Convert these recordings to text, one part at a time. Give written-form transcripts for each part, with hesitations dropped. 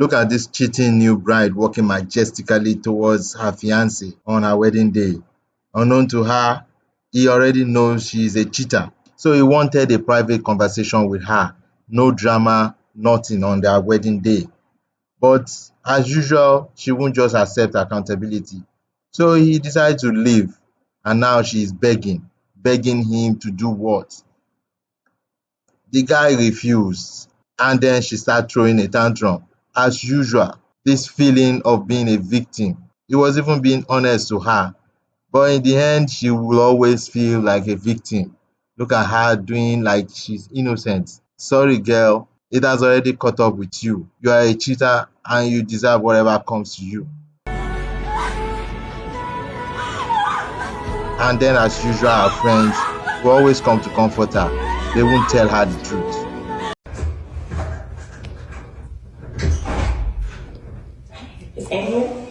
Look at this cheating new bride walking majestically towards her fiancé on her wedding day. Unknown to her, he already knows she is a cheater. So he wanted a private conversation with her. No drama, nothing on their wedding day. But as usual, she won't just accept accountability. So he decided to leave. And now she is begging him to do what? The guy refused. And then she started throwing a tantrum. As usual, this feeling of being a victim. He was even being honest to her. But in the end, she will always feel like a victim. Look at her doing like she's innocent. Sorry, girl. It has already caught up with you. You are a cheater and you deserve whatever comes to you. And then, as usual, her friends will always come to comfort her. They won't tell her the truth. Is Annie?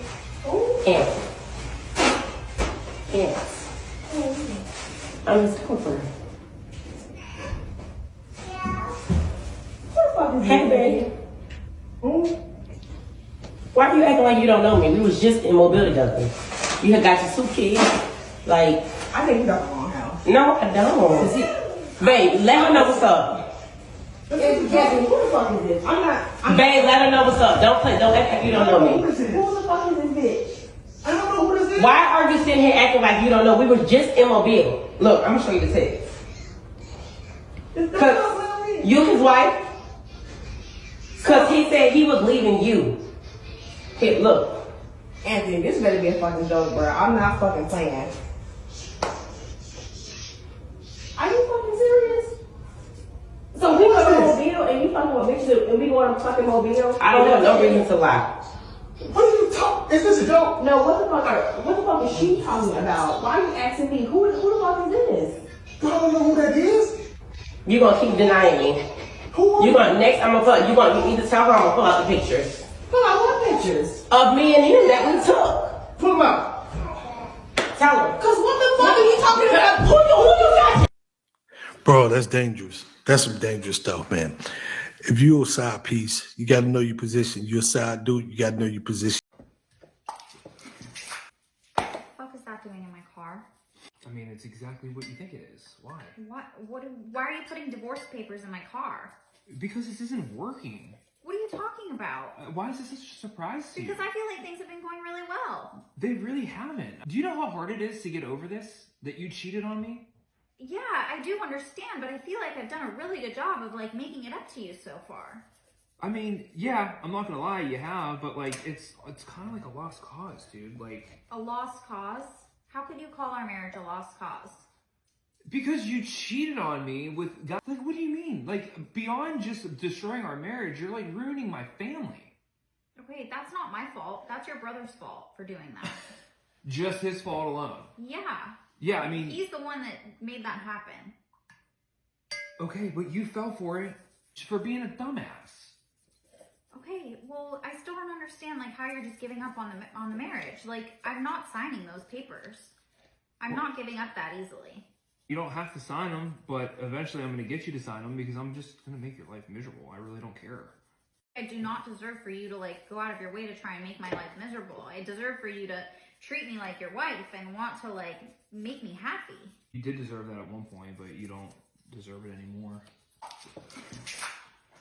Yes. Yes. I'm his comforter. Hey, baby. Why are you acting like you don't know me? We was just in mobility the other day. You had got your suitcase. Like, I think you got the wrong house. no, I don't. Babe, let her know what's up. Kevin, who the fuck is this? Babe, let her know what's up. Don't act like you don't know me. Who the fuck is this bitch? I don't know who this is. Why are you sitting here acting like you don't know? We were just in Mobile. Look, I'm gonna show you the text. Cause you his wife? Cause he said he was leaving you. Here, look. Anthony, this better be a fucking joke, bro. I'm not fucking playing. Are you fucking serious? So we go to Mobile and you fucking with bitches and we go to fucking Mobile? I don't have no reason to lie. What are you talking? Is this a joke? No, what the fuck is she talking about? Why are you asking me? Who the fuck is this? I don't know who that is. You gonna keep denying me. Who? You gonna next? I'm gonna put. You gonna either tell her I'm gonna pull out the pictures Pull out what pictures? of me and him that we took. Pull him out. Tell her. Cause what the fuck are you talking about? Who you got? Bro, that's dangerous. That's some dangerous stuff, man. If you're a side piece, you got to know your position. You're a side dude, you got to know your position. What the fuck is that doing in my car? I mean, it's exactly what you think it is. Why? Why are you putting divorce papers in my car? Because this isn't working. What are you talking about? Why is this such a surprise to you? Because I feel like things have been going really well. They really haven't. Do you know how hard it is to get over this? That you cheated on me? Yeah, I do understand, but I feel like I've done a really good job of like making it up to you so far. I mean, yeah, I'm not gonna lie, you have, but like, it's kind of like a lost cause, dude. Like, A lost cause? How could you call our marriage a lost cause? because you cheated on me with guys. Like, what do you mean? Like, beyond just destroying our marriage, you're like ruining my family. Okay, that's not my fault. That's your brother's fault for doing that. Just his fault alone. Yeah. Yeah, I mean, He's the one that made that happen. okay, but you fell for it just for being a dumbass. Okay, well, I still don't understand like how you're just giving up on the marriage. Like, I'm not signing those papers. I'm not giving up that easily. You don't have to sign them, but eventually I'm going to get you to sign them because I'm just going to make your life miserable. I really don't care. I do not deserve for you to like go out of your way to try and make my life miserable. I deserve for you to treat me like your wife and want to like make me happy. You did deserve that at one point, but you don't deserve it anymore.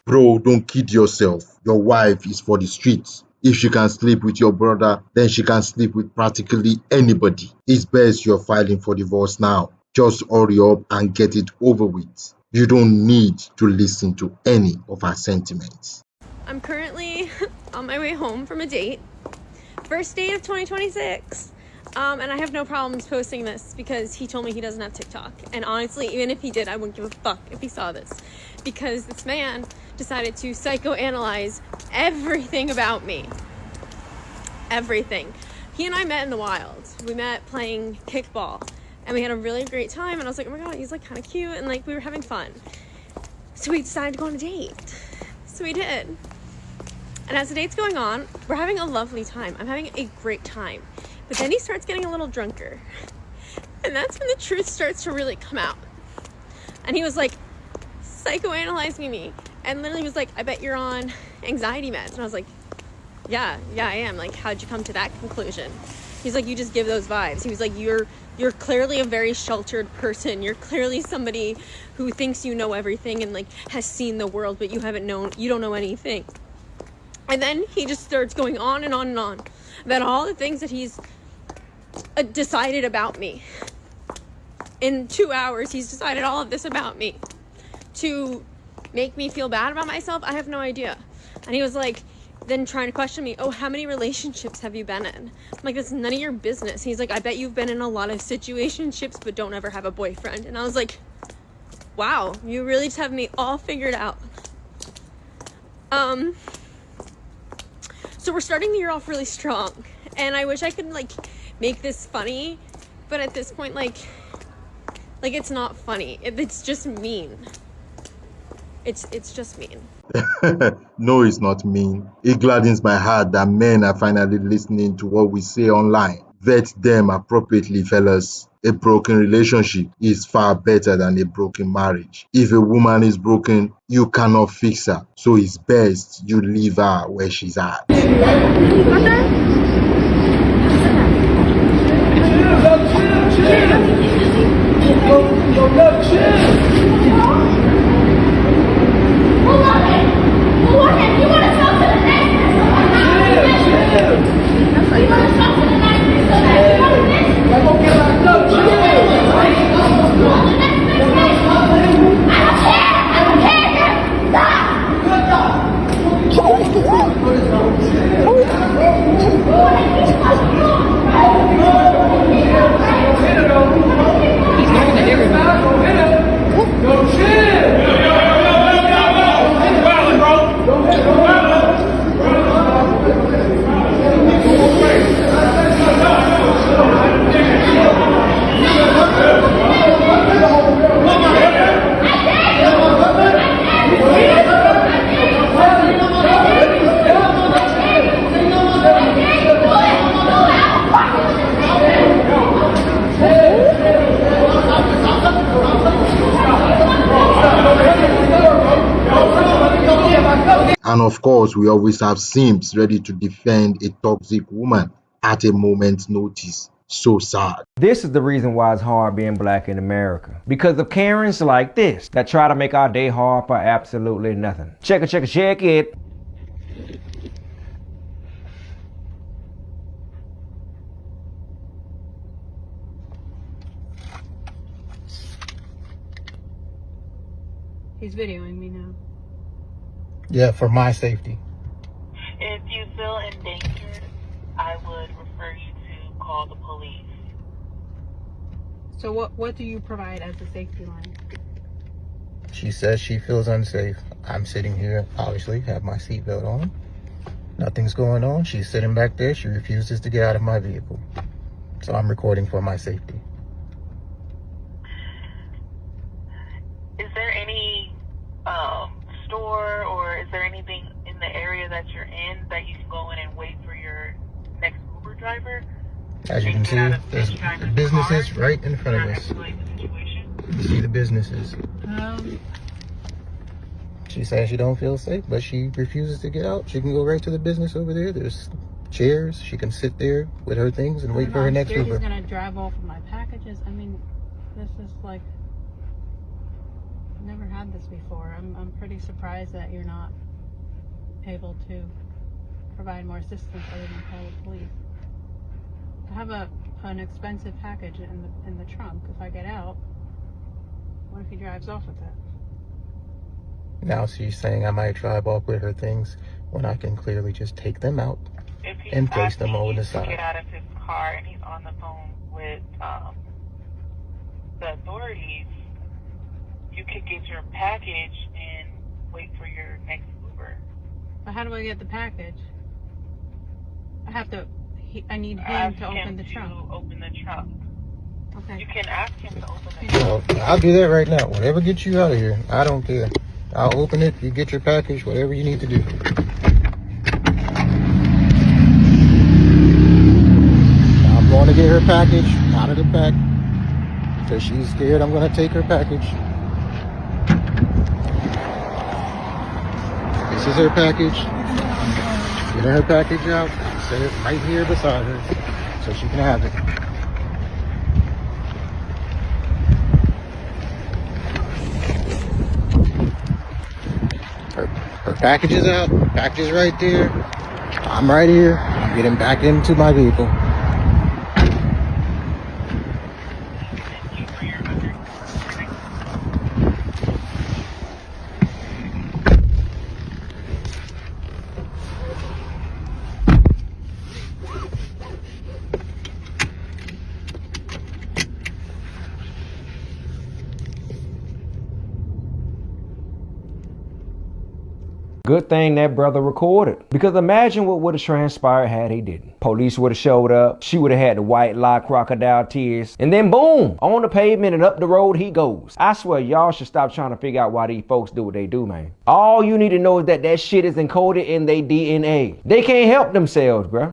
Bro, don't kid yourself. Your wife is for the streets. If she can sleep with your brother, then she can sleep with practically anybody. It's best you're filing for divorce now. Just hurry up and get it over with. You don't need to listen to any of her sentiments. I'm currently on my way home from a date. First date of 2026. And I have no problems posting this because he told me he doesn't have TikTok. And honestly, even if he did, I wouldn't give a fuck if he saw this. Because this man decided to psychoanalyze everything about me. Everything. He and I met in the wild. We met playing kickball. And we had a really great time. And I was like, oh my god, he's like kind of cute. And like we were having fun. So we decided to go on a date. So we did. And as the date's going on, we're having a lovely time. I'm having a great time. But then he starts getting a little drunker. And that's when the truth starts to really come out. And he was like psychoanalyzing me. And literally was like, I bet you're on anxiety meds. And I was like, yeah, I am. Like, how'd you come to that conclusion? He's like, you just give those vibes. He was like, you're clearly a very sheltered person. You're clearly somebody who thinks you know everything and like has seen the world, but you don't know anything. And then he just starts going on and on and on about all the things that he's decided about me. In 2 hours, he's decided all of this about me to make me feel bad about myself. I have no idea. And he was like, then trying to question me, oh, how many relationships have you been in? I'm like, that's none of your business. He's like, I bet you've been in a lot of situationships, but don't ever have a boyfriend. And I was like, wow, you really just have me all figured out. So we're starting the year off really strong, and I wish I could like make this funny, but at this point, like it's not funny. It's just mean. It's just mean. No, it's not mean. It gladdens my heart that men are finally listening to what we say online. Vet them appropriately, fellas. A broken relationship is far better than a broken marriage. If a woman is broken, you cannot fix her. So it's best you leave her where she's at. And of course, we always have simps ready to defend a toxic woman at a moment's notice. So sad. This is the reason why it's hard being black in America. Because of Karens like this that try to make our day hard for absolutely nothing. Check it. He's videoing me now. Yeah, for my safety. If you feel endangered, I would refer you to call the police. So what do you provide as a safety line? She says she feels unsafe. I'm sitting here, obviously, have my seatbelt on. Nothing's going on. She's sitting back there. She refuses to get out of my vehicle. So I'm recording for my safety. Is there any store or is there anything in the area that you're in that you can go in and wait for your next Uber driver? As you can see, there's businesses right in front of us. You see the businesses. She says she don't feel safe, but she refuses to get out. She can go right to the business over there. There's chairs. She can sit there with her things and wait for her next Uber. He's gonna drive off with my packages. I mean, this is like, I've never had this before. I'm pretty surprised that you're not able to provide more assistance other than call the police. I have an expensive package in the trunk. If I get out, what if he drives off with it? Now she's saying I might drive off with her things when I can clearly just take them out and place them over the side. Get out of his car and he's on the phone with the authorities. You could get your package and wait for your next Uber. But how do I get the package? I need him to open the trunk. Open the trunk. Okay. You can ask him to open the trunk. Well, I'll do that right now. Whatever gets you out of here, I don't care. I'll open it, you get your package, whatever you need to do. I'm going to get her package out of the pack because she's scared I'm going to take her package. This is her package. getting her package out. Set it right here beside her so she can have it. Her package is out. Package is right there. I'm right here. I'm getting back into my vehicle. Good thing that brother recorded. Because imagine what would have transpired had he didn't. Police would have showed up. She would have had the white lie crocodile tears. And then boom, on the pavement and up the road he goes. I swear y'all should stop trying to figure out why these folks do what they do, man. All you need to know is that that shit is encoded in their DNA. They can't help themselves, bruh.